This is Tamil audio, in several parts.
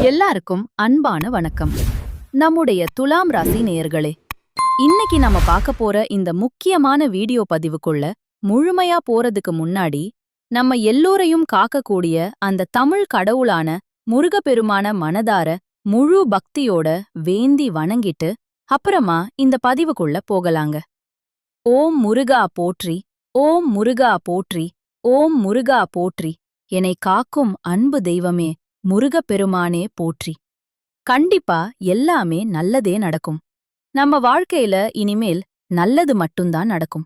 எல்லாருக்கும் அன்பான வணக்கம். நம்முடைய துலாம் ராசி நேயர்களே, இன்னைக்கு நம்ம பார்க்க போற இந்த முக்கியமான வீடியோ பதிவுக்குள்ள முழுமையா போறதுக்கு முன்னாடி நம்ம எல்லோரையும் காக்கக்கூடிய அந்த தமிழ் கடவுளான முருகப்பெருமான மனதார முழு பக்தியோட வேண்டி வணங்கிட்டு அப்புறமா இந்த பதிவுக்குள்ள போகலாங்க. ஓம் முருகா போற்றி, ஓம் முருகா போற்றி, ஓம் முருகா போற்றி, என்னை காக்கும் அன்பு தெய்வமே முருகப்பெருமானே போற்றி. கண்டிப்பா எல்லாமே நல்லதே நடக்கும். நம்ம வாழ்க்கையில இனிமேல் நல்லது மட்டும்தான் நடக்கும்.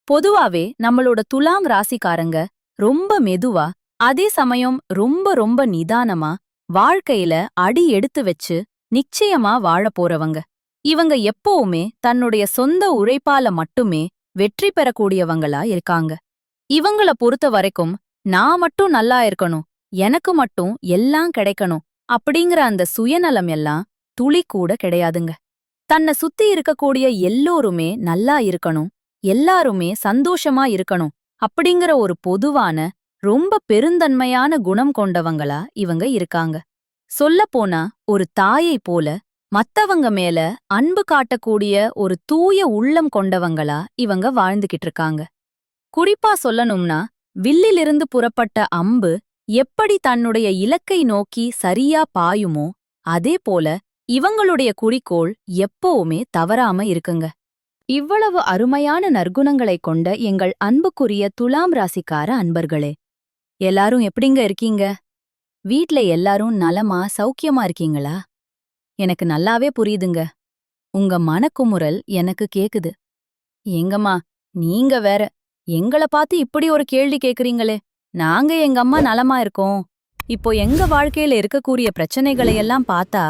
பொதுவாவே நம்மளோட துலாம் ராசிக்காரங்க ரொம்ப மெதுவா, அதே சமயம் ரொம்ப ரொம்ப நிதானமா வாழ்க்கையில அடி எடுத்து வச்சு நிச்சயமா வாழப் போறவங்க. இவங்க எப்பவுமே தன்னுடைய சொந்த உழைப்பால மட்டுமே வெற்றி பெறக்கூடியவங்களா இருக்காங்க. இவங்கள பொறுத்த வரைக்கும் நான் மட்டும் நல்லா இருக்கணும், எனக்கு மட்டும் எல்லாம் கிடைக்கணும் அப்படிங்கிற அந்த சுயநலம் எல்லாம் துளி கூட கிடையாதுங்க. தன்னை சுத்தி இருக்கக்கூடிய எல்லோருமே நல்லா இருக்கணும், எல்லாருமே சந்தோஷமா இருக்கணும் அப்படிங்கிற ஒரு பொதுவான ரொம்ப பெருந்தன்மையான குணம் கொண்டவங்களா இவங்க இருக்காங்க. சொல்லப்போனா ஒரு தாயை போல மத்தவங்க மேல அன்பு காட்டக்கூடிய ஒரு தூய உள்ளம் கொண்டவங்களா இவங்க வாழ்ந்துகிட்டு இருக்காங்க. குறிப்பா சொல்லணும்னா, வில்லிலிருந்து புறப்பட்ட அம்பு எப்படி தன்னுடைய இலக்கை நோக்கி சரியா பாயுமோ அதே போல இவங்களுடைய குறிக்கோள் எப்பவுமே தவறாம இருக்குங்க. இவ்வளவு அருமையான நற்குணங்களைக் கொண்ட எங்கள் அன்புக்குரிய துலாம் ராசிக்கார அன்பர்களே, எல்லாரும் எப்படிங்க இருக்கீங்க? வீட்ல எல்லாரும் நலமா சௌக்கியமா இருக்கீங்களா? எனக்கு நல்லாவே புரியுதுங்க. உங்க மனக்குமுறல் எனக்கு கேக்குது. எங்கம்மா, நீங்க வேற எங்கள பார்த்து இப்படி ஒரு கேள்வி கேக்குறீங்களே? நாங்க எங்க அம்மா நலமா இருக்கோம். இப்போ எங்க வாழ்க்கையில இருக்கக்கூடிய பிரச்சனைகளையெல்லாம் பார்த்தா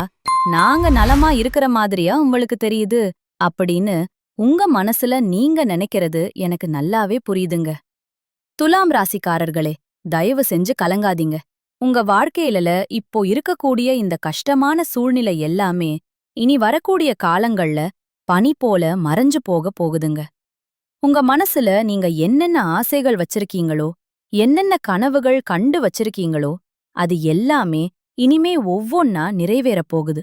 நாங்க நலமா இருக்கிற மாதிரியா உங்களுக்கு தெரியுது அப்படின்னு உங்க மனசுல நீங்க நினைக்கிறது எனக்கு நல்லாவே புரியுதுங்க. துலாம் ராசிக்காரர்களே, தயவு செஞ்சு கலங்காதீங்க. உங்க வாழ்க்கையில இப்போ இருக்கக்கூடிய இந்த கஷ்டமான சூழ்நிலை எல்லாமே இனி வரக்கூடிய காலங்கள்ல பனி போல மறைஞ்சு போக போகுதுங்க. உங்க மனசுல நீங்க என்னென்ன ஆசைகள் வச்சிருக்கீங்களோ, என்னென்ன கனவுகள் கண்டு வச்சிருக்கீங்களோ அது எல்லாமே இனிமே ஒவ்வொன்னா நிறைவேறப் போகுது.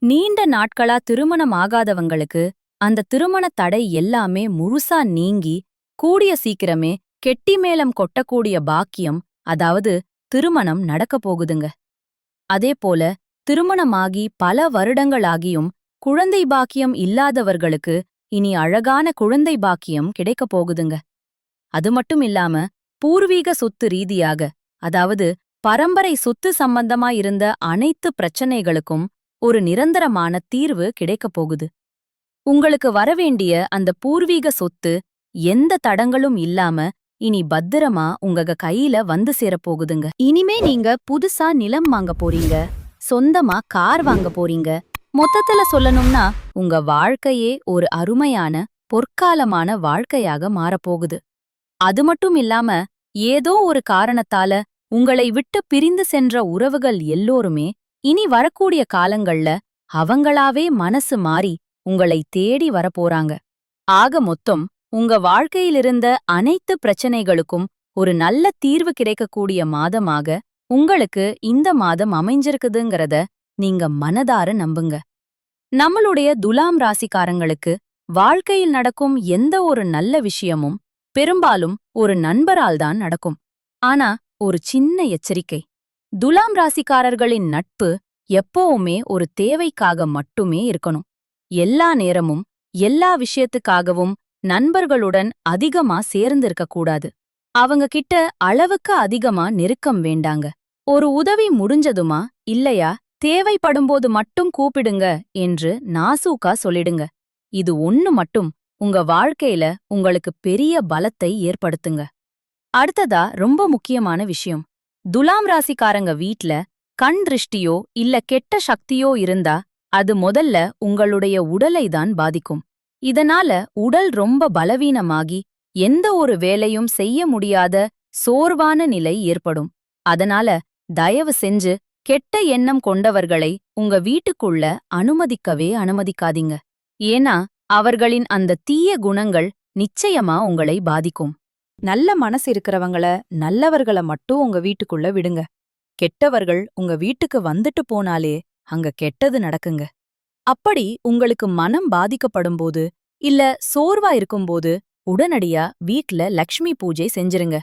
நீண்ட நாட்களா திருமணம் ஆகாதவங்களுக்கு அந்த திருமண தடை எல்லாமே முழுசா நீங்கி கூடிய சீக்கிரமே கெட்டி மேளம் கொட்டக்கூடிய பாக்கியம், அதாவது திருமணம் நடக்கப் போகுதுங்க. அதேபோல திருமணமாகி பல வருடங்களாகியும் குழந்தை பாக்கியம் இல்லாதவர்களுக்கு இனி அழகான குழந்தை பாக்கியம் கிடைக்கப் போகுதுங்க. அது மட்டும் இல்லாம பூர்வீக சொத்து ரீதியாக, அதாவது பரம்பரை சொத்து சம்பந்தமா இருந்த அனைத்து பிரச்சனைகளுக்கும் ஒரு நிரந்தரமான தீர்வு கிடைக்கப் போகுது. உங்களுக்கு வரவேண்டிய அந்த பூர்வீக சொத்து எந்த தடங்களும் இல்லாம இனி பத்திரமா உங்க கையில வந்து சேரப்போகுதுங்க. இனிமே நீங்க புதுசா நிலம் வாங்க போறீங்க, சொந்தமா கார் வாங்க போறீங்க. மொத்தத்துல சொல்லணும்னா உங்க வாழ்க்கையே ஒரு அருமையான பொற்காலமான வாழ்க்கையாக மாறப்போகுது. அது மட்டும் இல்லாம ஏதோ ஒரு காரணத்தால உங்களை விட்டு பிரிந்து சென்ற உறவுகள் எல்லோருமே இனி வரக்கூடிய காலங்கள்ல அவங்களாவே மனசு மாறி உங்களை தேடி வரப்போறாங்க. ஆக மொத்தம் உங்க வாழ்க்கையிலிருந்த அனைத்து பிரச்சனைகளுக்கும் ஒரு நல்ல தீர்வு கிடைக்கக்கூடிய மாதமாக உங்களுக்கு இந்த மாதம் அமைஞ்சிருக்குதுங்கிறத நீங்க மனதார நம்புங்க. நம்மளுடைய துலாம் ராசிக்காரங்களுக்கு வாழ்க்கையில் நடக்கும் எந்த ஒரு நல்ல விஷயமும் பெரும்பாலும் ஒரு நண்பரால் தான் நடக்கும். ஆனா ஒரு சின்ன எச்சரிக்கை, துலாம் ராசிக்காரர்களின் நட்பு எப்பவுமே ஒரு தேவைக்காக மட்டுமே இருக்கணும். எல்லா நேரமும் எல்லா விஷயத்துக்காகவும் நண்பர்களுடன் அதிகமா சேர்ந்திருக்க கூடாது. அவங்க கிட்ட அளவுக்கு அதிகமா நெருக்கம் வேண்டாங்க. ஒரு உதவி முடிஞ்சதுமா இல்லையா தேவைப்படும்போது மட்டும் கூப்பிடுங்க என்று நாசூக்கா சொல்லிடுங்க. இது ஒண்ணு மட்டும் உங்க வாழ்க்கையில உங்களுக்கு பெரிய பலத்தை ஏற்படுத்துங்க. அடுத்ததா ரொம்ப முக்கியமான விஷயம், துலாம் ராசிக்காரங்க வீட்ல கண் திருஷ்டியோ இல்ல கெட்ட சக்தியோ இருந்தா அது முதல்ல உங்களுடைய உடலை தான் பாதிக்கும். இதனால உடல் ரொம்ப பலவீனமாகி எந்த ஒரு வேலையும் செய்ய முடியாத சோர்வான நிலை ஏற்படும். அதனால தயவு செஞ்சு கெட்ட எண்ணம் கொண்டவர்களை உங்க வீட்டுக்குள்ள அனுமதிக்கவே அனுமதிக்காதீங்க. ஏன்னா அவர்களின் அந்த தீய குணங்கள் நிச்சயமா உங்களை பாதிக்கும். நல்ல மனசு இருக்கிறவங்கள, நல்லவர்கள மட்டும் உங்க வீட்டுக்குள்ள விடுங்க. கெட்டவர்கள் உங்க வீட்டுக்கு வந்துட்டு போனாலே அங்க கெட்டது நடக்குங்க. அப்படி உங்களுக்கு மனம் பாதிக்கப்படும்போது இல்ல சோர்வா இருக்கும்போது உடனடியா வீட்ல லக்ஷ்மி பூஜை செஞ்சிருங்க.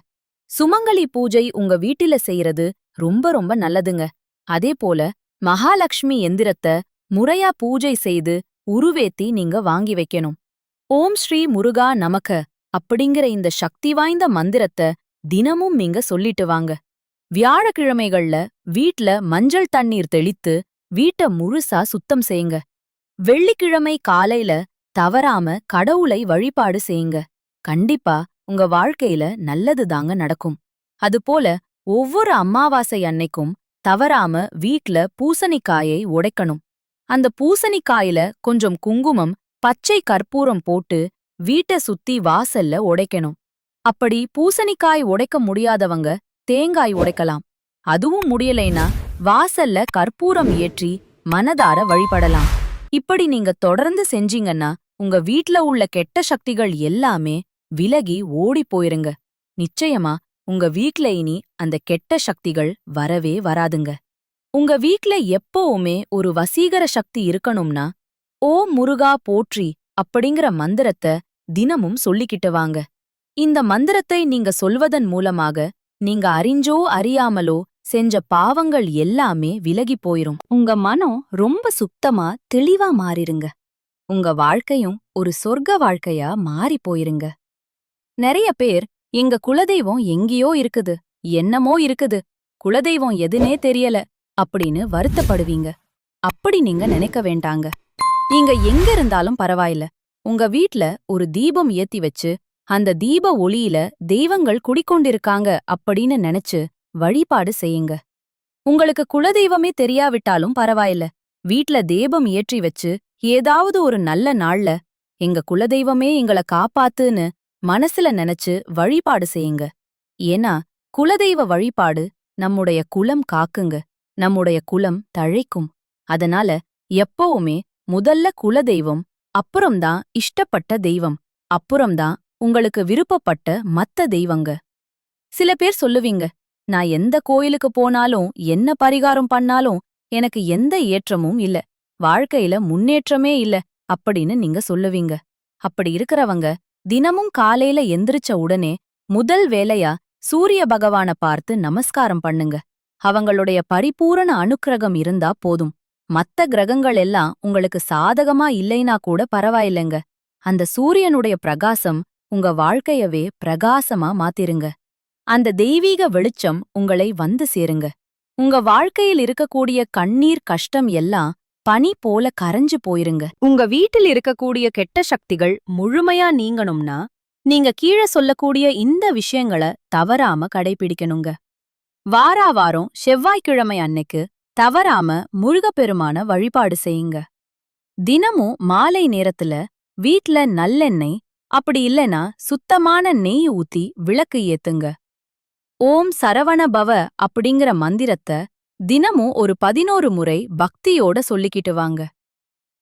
சுமங்கலி பூஜை உங்க வீட்டில செய்யறது ரொம்ப ரொம்ப நல்லதுங்க. அதே போல மகாலட்சுமி எந்திரத்த முறையா பூஜை செய்து உருவேத்தி நீங்க வாங்கி வைக்கணும். ஓம் ஸ்ரீ முருகா நமக அப்படிங்கிற இந்த சக்தி வாய்ந்த மந்திரத்த தினமும் நீங்க சொல்லிட்டு வாங்க. வியாழக்கிழமைகள்ல வீட்ல மஞ்சள் தண்ணீர் தெளித்து வீட்ட முழுசா சுத்தம் செய்யுங்க. வெள்ளிக்கிழமை காலையில தவறாம கடவுளை வழிபாடு செய்யுங்க. கண்டிப்பா உங்க வாழ்க்கையில நல்லது தாங்க நடக்கும். அதுபோல ஒவ்வொரு அமாவாசை அன்னைக்கும் தவறாம வீட்ல பூசணிக்காயை உடைக்கணும். அந்த பூசணிக்காயில கொஞ்சம் குங்குமம் பச்சை கற்பூரம் போட்டு வீட்ட சுத்தி வாசல்ல உடைக்கணும். அப்படி பூசணிக்காய் உடைக்க முடியாதவங்க தேங்காய் உடைக்கலாம். அதுவும் முடியலைனா வாசல்ல கற்பூரம் ஏற்றி மனதார வழிபடலாம். இப்படி நீங்க தொடர்ந்து செஞ்சீங்கன்னா உங்க வீட்ல உள்ள கெட்ட சக்திகள் எல்லாமே விலகி ஓடி போயிருங்க. நிச்சயமா உங்க வீட்ல இனி அந்த கெட்ட சக்திகள் வரவே வராதுங்க. உங்க வீட்ல எப்பவுமே ஒரு வசீகர சக்தி இருக்கணும்னா ஓம் முருகா போற்றி அப்படிங்கிற மந்திரத்தை தினமும் சொல்லிக்கிட்டு வாங்க. இந்த மந்திரத்தை நீங்க சொல்வதன் மூலமாக நீங்க அறிஞ்சோ அறியாமலோ செஞ்ச பாவங்கள் எல்லாமே விலகி போயிரும். உங்க மனம் ரொம்ப சுத்தமா தெளிவா மாறிருங்க. உங்க வாழ்க்கையும் ஒரு சொர்க்க வாழ்க்கையா மாறி போயிருங்க. நிறைய பேர் எங்க குலதெய்வம் எங்கேயோ இருக்குது, என்னமோ இருக்குது, குலதெய்வம் எதுனே தெரியல அப்படின்னு வருத்தப்படுவீங்க. அப்படி நீங்க நினைக்க வேண்டாங்க. நீங்க எங்க இருந்தாலும் பரவாயில்ல, உங்க வீட்ல ஒரு தீபம் ஏத்தி வச்சு அந்த தீப ஒளியில தெய்வங்கள் குடிக்கொண்டிருக்காங்க அப்படின்னு நினைச்சு வழிபாடு செய்யுங்க. உங்களுக்கு குலதெய்வமே தெரியாவிட்டாலும் பரவாயில்ல, வீட்ல தீபம் ஏற்றி வச்சு ஏதாவது ஒரு நல்ல நாள்ல எங்க குலதெய்வமே எங்கள காப்பாத்துன்னு மனசுல நினைச்சு வழிபாடு செய்யுங்க. ஏன்னா குலதெய்வ வழிபாடு நம்முடைய குலம் காக்குங்க, நம்முடைய குலம் தழைக்கும். அதனால எப்பவுமே முதல்ல குலதெய்வம், அப்புறம்தான் இஷ்டப்பட்ட தெய்வம், அப்புறம்தான் உங்களுக்கு விருப்பப்பட்ட மத்த தெய்வங்க. சில பேர் சொல்லுவீங்க, நான் எந்த கோயிலுக்கு போனாலும் என்ன பரிகாரம் பண்ணாலும் எனக்கு எந்த ஏற்றமும் இல்ல, வாழ்க்கையில முன்னேற்றமே இல்ல அப்படின்னு நீங்க சொல்லுவீங்க. அப்படி இருக்கிறவங்க தினமும் காலையில எந்திரிச்ச உடனே முதல் வேலையா சூரிய பகவான பார்த்து நமஸ்காரம் பண்ணுங்க. அவங்களுடைய பரிபூரண அனுக்கிரகம் இருந்தா போதும். மத்த கிரகங்கள் எல்லாம் உங்களுக்கு சாதகமா இல்லைனா கூட பரவாயில்லைங்க. அந்த சூரியனுடைய பிரகாசம் உங்க வாழ்க்கையவே பிரகாசமா மாத்திருங்க. அந்த தெய்வீக வெளிச்சம் உங்களை வந்து சேருங்க. உங்க வாழ்க்கையில் இருக்கக்கூடிய கண்ணீர் கஷ்டம் எல்லாம் பனி போல கரைஞ்சு போயிருங்க. உங்க வீட்டில் இருக்கக்கூடிய கெட்ட சக்திகள் முழுமையா நீங்கணும்னா நீங்க கீழே சொல்லக்கூடிய இந்த விஷயங்களை தவறாம கடைபிடிக்கணுங்க. வாராவாரம் செவ்வாய்க்கிழமை அன்னைக்கு தவறாம முருகப்பெருமான வழிபாடு செய்யுங்க. தினமும் மாலை நேரத்துல வீட்ல நல்லெண்ணெய், அப்படி இல்லனா சுத்தமான நெய் ஊத்தி விளக்கு ஏத்துங்க. ஓம் சரவண பவ அப்படிங்கிற மந்திரத்தை தினமும் ஒரு 11 முறை பக்தியோட சொல்லிக்கிட்டு வாங்க.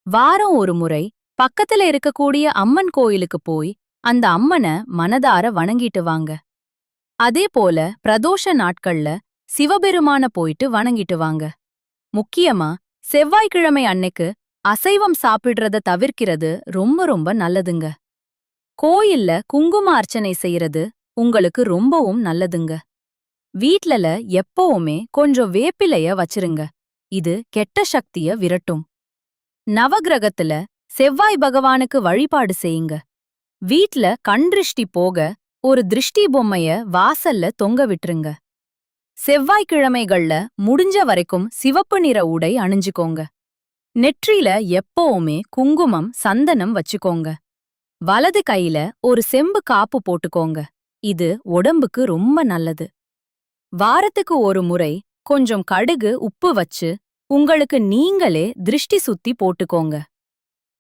வாரம் ஒரு முறை பக்கத்துல இருக்கக்கூடிய அம்மன் கோயிலுக்கு போய் அந்த அம்மனை மனதார வணங்கிட்டு வாங்க. அதே போல பிரதோஷ நாட்கள்ல சிவபெருமான போயிட்டு வணங்கிட்டு வாங்க. முக்கியமா செவ்வாய்க்கிழமை அன்னைக்கு அசைவம் சாப்பிடுறத தவிர்க்கிறது ரொம்ப ரொம்ப நல்லதுங்க. கோயில்ல குங்கும அர்ச்சனை செய்யறது உங்களுக்கு ரொம்பவும் நல்லதுங்க. வீட்லல எப்பவுமே கொஞ்சம் வேப்பிலைய வச்சிருங்க. இது கெட்ட சக்திய விரட்டும். நவகிரகத்துல செவ்வாய் பகவானுக்கு வழிபாடு செய்யுங்க. வீட்ல கண் திருஷ்டி போக ஒரு திருஷ்டி பொம்மைய வாசல்ல தொங்க விட்டுருங்க. செவ்வாய்க்கிழமைகள்ல முடிஞ்ச வரைக்கும் சிவப்பு நிற உடை அணிஞ்சுக்கோங்க. நெற்றில எப்பவுமே குங்குமம் சந்தனம் வச்சுக்கோங்க. வலது கையில ஒரு செம்பு காப்பு போட்டுக்கோங்க. இது உடம்புக்கு ரொம்ப நல்லது. வாரத்துக்கு ஒரு முறை கொஞ்சம் கடுகு உப்பு வச்சு உங்களுக்கு நீங்களே திருஷ்டி சுத்தி போட்டுக்கோங்க.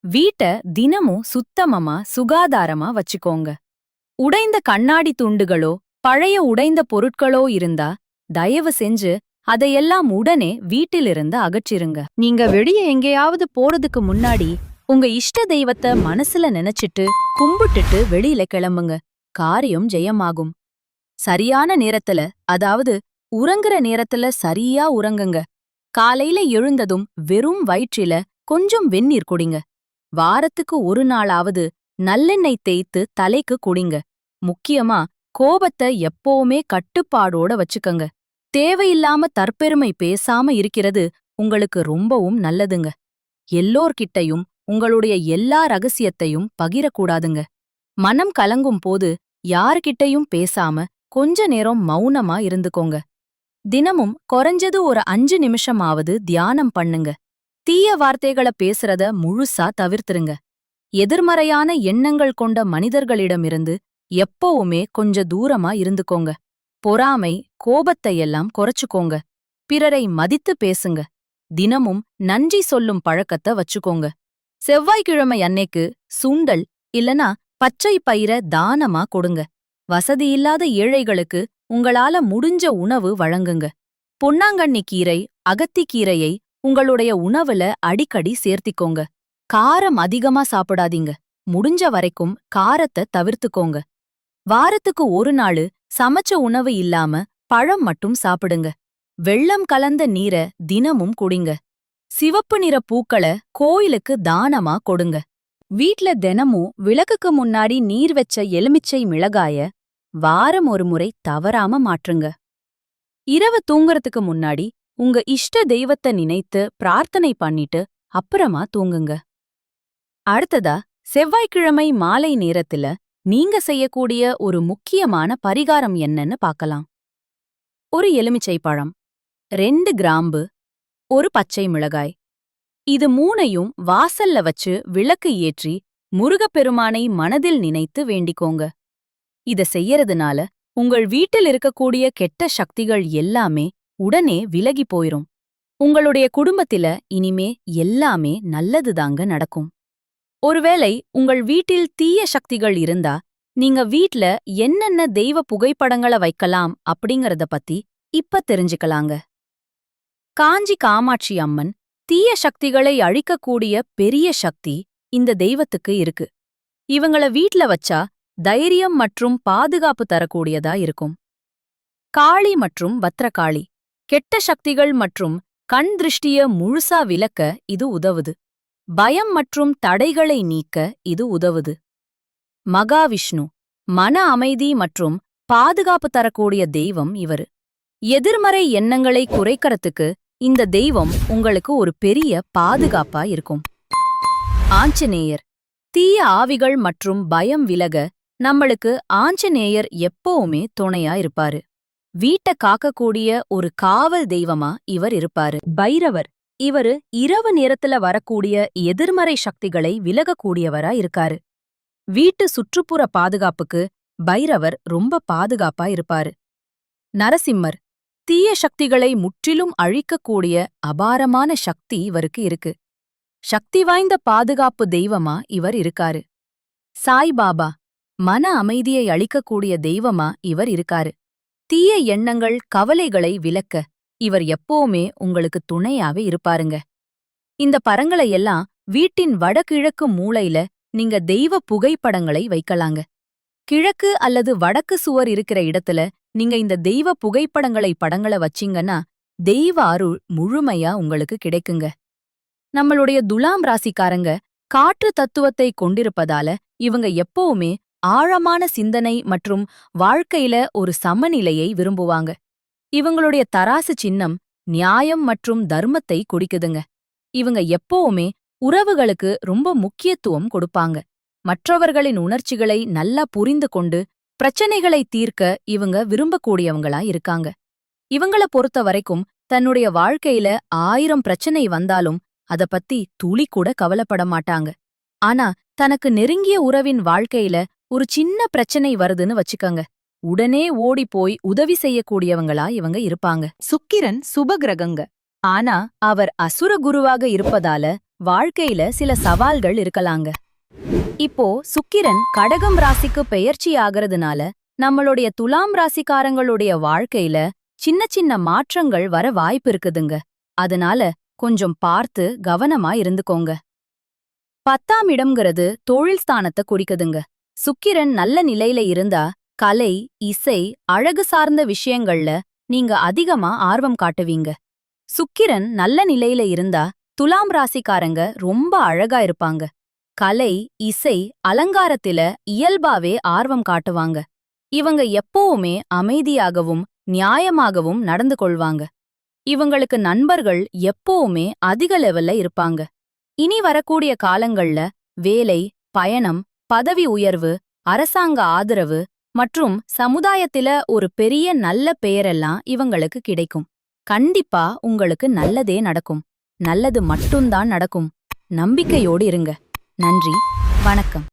வீட்ட தினமும் சுத்தமா சுகாதாரமா வச்சுக்கோங்க. உடைந்த கண்ணாடி துண்டுகளோ பழைய உடைந்த பொருட்களோ இருந்தா தயவு செஞ்சு அதையெல்லாம் உடனே வீட்டிலிருந்து அகற்றிருங்க. நீங்க வெளியே எங்கேயாவது போறதுக்கு முன்னாடி உங்க இஷ்ட தெய்வத்தை மனசுல நினைச்சிட்டு கும்பிட்டுட்டு வெளியில கிளம்புங்க. காரியம் ஜெயமாகும். சரியான நேரத்துல, அதாவது உறங்குற நேரத்துல சரியா உறங்குங்க. காலையில எழுந்ததும் வெறும் வயிற்றில கொஞ்சம் வெந்நீர் குடிங்க. வாரத்துக்கு ஒரு நாளாவது நல்லெண்ணெய் தேய்த்து தலைக்கு குடிங்க. முக்கியமா கோபத்த எப்பவுமே கட்டுப்பாடோட வச்சுக்கங்க. தேவையில்லாம தற்பெருமை பேசாம இருக்கிறது உங்களுக்கு ரொம்பவும் நல்லதுங்க. எல்லோர்கிட்டயும் உங்களுடைய எல்லா ரகசியத்தையும் பகிரக்கூடாதுங்க. மனம் கலங்கும் போது யார்கிட்டயும் பேசாம கொஞ்ச நேரம் மௌனமா இருந்துக்கோங்க. தினமும் குறைஞ்சது ஒரு 5 நிமிஷமாவது தியானம் பண்ணுங்க. தீய வார்த்தைகள பேசுறத முழுசா தவிர்த்துருங்க. எதிர்மறையான எண்ணங்கள் கொண்ட மனிதர்களிடமிருந்து எப்பவுமே கொஞ்ச தூரமா இருந்துக்கோங்க. பொறாமை, கோபத்தையெல்லாம் குறைச்சுக்கோங்க. பிறரை மதித்து பேசுங்க. தினமும் நன்றி சொல்லும் பழக்கத்த வச்சுக்கோங்க. செவ்வாய்க்கிழமை அன்னைக்கு சுண்டல் இல்லனா பச்சை பயிர தானமா கொடுங்க. வசதியில்லாத ஏழைகளுக்கு உங்களால முடிஞ்ச உணவு வழங்குங்க. பொன்னாங்கண்ணி கீரை, அகத்திக்கீரையை உங்களுடைய உணவுல அடிக்கடி சேர்த்திக்கோங்க. காரம் அதிகமா சாப்பிடாதீங்க. முடிஞ்ச வரைக்கும் காரத்தை தவிர்த்துக்கோங்க. வாரத்துக்கு ஒரு நாளு சமைச்ச உணவு இல்லாம பழம் மட்டும் சாப்பிடுங்க. வெள்ளம் கலந்த நீர தினமும் குடிங்க. சிவப்பு நிற பூக்கள கோயிலுக்கு தானமா கொடுங்க. வீட்ல தினமும் விளக்குக்கு முன்னாடி நீர் வெச்ச எலுமிச்சை மிளகாய வாரம் ஒரு முறை தவறாம மாற்றுங்க. இரவு தூங்குறதுக்கு முன்னாடி உங்க இஷ்ட தெய்வத்தை நினைத்து பிரார்த்தனை பண்ணிட்டு அப்புறமா தூங்குங்க. அடுத்ததா செவ்வாய்க்கிழமை மாலை நேரத்துல நீங்க செய்யக்கூடிய ஒரு முக்கியமான பரிகாரம் என்னன்னு பார்க்கலாம். ஒரு எலுமிச்சை பழம், 2 கிராம்பு, ஒரு பச்சை மிளகாய். இது மூணையும் வாசல்ல வச்சு விளக்கு ஏற்றி முருகப்பெருமானை மனதில் நினைத்து வேண்டிக்கோங்க. இத செய்யறதுனால உங்கள் வீட்டில் இருக்கக்கூடிய கெட்ட சக்திகள் எல்லாமே உடனே விலகி போயிரும். உங்களுடைய குடும்பத்தில இனிமே எல்லாமே நல்லதுதாங்க நடக்கும். ஒருவேளை உங்கள் வீட்டில் தீய சக்திகள் இருந்தா நீங்க வீட்ல என்னென்ன தெய்வ புகைப்படங்கள வைக்கலாம் அப்படிங்கறத பத்தி இப்ப தெரிஞ்சுக்கலாங்க. காஞ்சி காமாட்சி அம்மன் தீய சக்திகளை அழிக்கக்கூடிய பெரிய சக்தி இந்த தெய்வத்துக்கு இருக்கு. இவங்கள வீட்ல வச்சா தைரியம் மற்றும் பாதுகாப்பு தரக்கூடியதா இருக்கும். காளி மற்றும் பத்ரகாளி கெட்ட சக்திகள் மற்றும் கண் திருஷ்டிய முழுசா விலக்க இது உதவுது. பயம் மற்றும் தடைகளை நீக்க இது உதவுது. மகாவிஷ்ணு மன அமைதி மற்றும் பாதுகாப்பு தரக்கூடிய தெய்வம் இவரு. எதிர்மறை எண்ணங்களை குறைக்கறதுக்கு இந்த தெய்வம் உங்களுக்கு ஒரு பெரிய பாதுகாப்பா இருக்கும். ஆஞ்சநேயர் தீய ஆவிகள் மற்றும் பயம் விலக நம்மளுக்கு ஆஞ்சநேயர் எப்பவுமே துணையா இருப்பாரு. வீட்டை காக்கக்கூடிய ஒரு காவல் தெய்வமா இவர் இருப்பாரு. பைரவர் இவரு இரவு நேரத்துல வரக்கூடிய எதிர்மறை சக்திகளை விலகக்கூடியவரா இருக்காரு. வீட்டு சுற்றுப்புற பாதுகாப்புக்கு பைரவர் ரொம்ப பாதுகாப்பா இருப்பாரு. நரசிம்மர் தீய சக்திகளை முற்றிலும் அழிக்கக்கூடிய அபாரமான சக்தி இவருக்கு இருக்கு. சக்தி வாய்ந்த பாதுகாப்பு தெய்வமா இவர் இருக்காரு. சாய்பாபா மன அமைதியை அளிக்கக்கூடிய தெய்வமா இவர் இருக்காரு. தீய எண்ணங்கள், கவலைகளை விலக்க இவர் எப்பவுமே உங்களுக்கு துணையாவே இருப்பாருங்க. இந்த படங்களையெல்லாம் வீட்டின் வடகிழக்கு மூலையில நீங்க தெய்வ புகைப்படங்களை வைக்கலாங்க. கிழக்கு அல்லது வடக்கு சுவர் இருக்கிற இடத்துல நீங்க இந்த தெய்வ படங்களை வச்சீங்கன்னா தெய்வ அருள் முழுமையா உங்களுக்கு கிடைக்குங்க. நம்மளுடைய துலாம் ராசிக்காரங்க காற்று தத்துவத்தை கொண்டிருப்பதால இவங்க எப்பவுமே ஆழமான சிந்தனை மற்றும் வாழ்க்கையில ஒரு சமநிலையை விரும்புவாங்க. இவங்களுடைய தராசு சின்னம் நியாயம் மற்றும் தர்மத்தை குறிக்குதுங்க. இவங்க எப்பவுமே உறவுகளுக்கு ரொம்ப முக்கியத்துவம் கொடுப்பாங்க. மற்றவர்களின் உணர்ச்சிகளை நல்லா புரிந்து கொண்டு பிரச்சனைகளை தீர்க்க இவங்க விரும்பக்கூடியவங்களா இருக்காங்க. இவங்கள பொறுத்த வரைக்கும் தன்னுடைய வாழ்க்கையில 1000 பிரச்சனை வந்தாலும் அத பத்தி துளி கூட கவலைப்பட மாட்டாங்க. ஆனா தனக்கு நெருங்கிய உறவின் வாழ்க்கையில ஒரு சின்ன பிரச்சனை வருதுன்னு வச்சுக்கங்க, உடனே ஓடிப்போய் உதவி செய்யக்கூடியவங்களா இவங்க இருப்பாங்க. சுக்கிரன் சுபகிரகங்க. ஆனா அவர் அசுர குருவாக இருப்பதால வாழ்க்கையில சில சவால்கள் இருக்கலாங்க. இப்போ சுக்கிரன் கடகம் ராசிக்கு பெயர்ச்சி ஆகிறதுனால நம்மளுடைய துலாம் ராசிக்காரங்களுடைய வாழ்க்கையில சின்ன சின்ன மாற்றங்கள் வர வாய்ப்பு இருக்குதுங்க. அதனால கொஞ்சம் பார்த்து கவனமா இருந்துக்கோங்க. 10ஆம் இடம்ங்கிறது தொழில் ஸ்தானத்தை குறிக்குதுங்க. சுக்கிரன் நல்ல நிலையில இருந்தா கலை, இசை, அழகு சார்ந்த விஷயங்கள்ல நீங்க அதிகமா ஆர்வம் காட்டுவீங்க. சுக்கிரன் நல்ல நிலையில இருந்தா துலாம் ராசிக்காரங்க ரொம்ப அழகா இருப்பாங்க. கலை, இசை, அலங்காரத்தில இயல்பாவே ஆர்வம் காட்டுவாங்க. இவங்க எப்பவுமே அமைதியாகவும் நியாயமாகவும் நடந்து கொள்வாங்க. இவங்களுக்கு நண்பர்கள் எப்பவுமே அதிக லெவல்ல இருப்பாங்க. இனி வரக்கூடிய காலங்கள்ல வேலை, பயணம், பதவி உயர்வு, அரசாங்க ஆதரவு மற்றும் சமுதாயத்தில ஒரு பெரிய நல்ல பெயரெல்லாம் இவங்களுக்கு கிடைக்கும். கண்டிப்பா உங்களுக்கு நல்லதே நடக்கும். நல்லது மட்டும்தான் நடக்கும். நம்பிக்கையோடு இருங்க. நன்றி, வணக்கம்.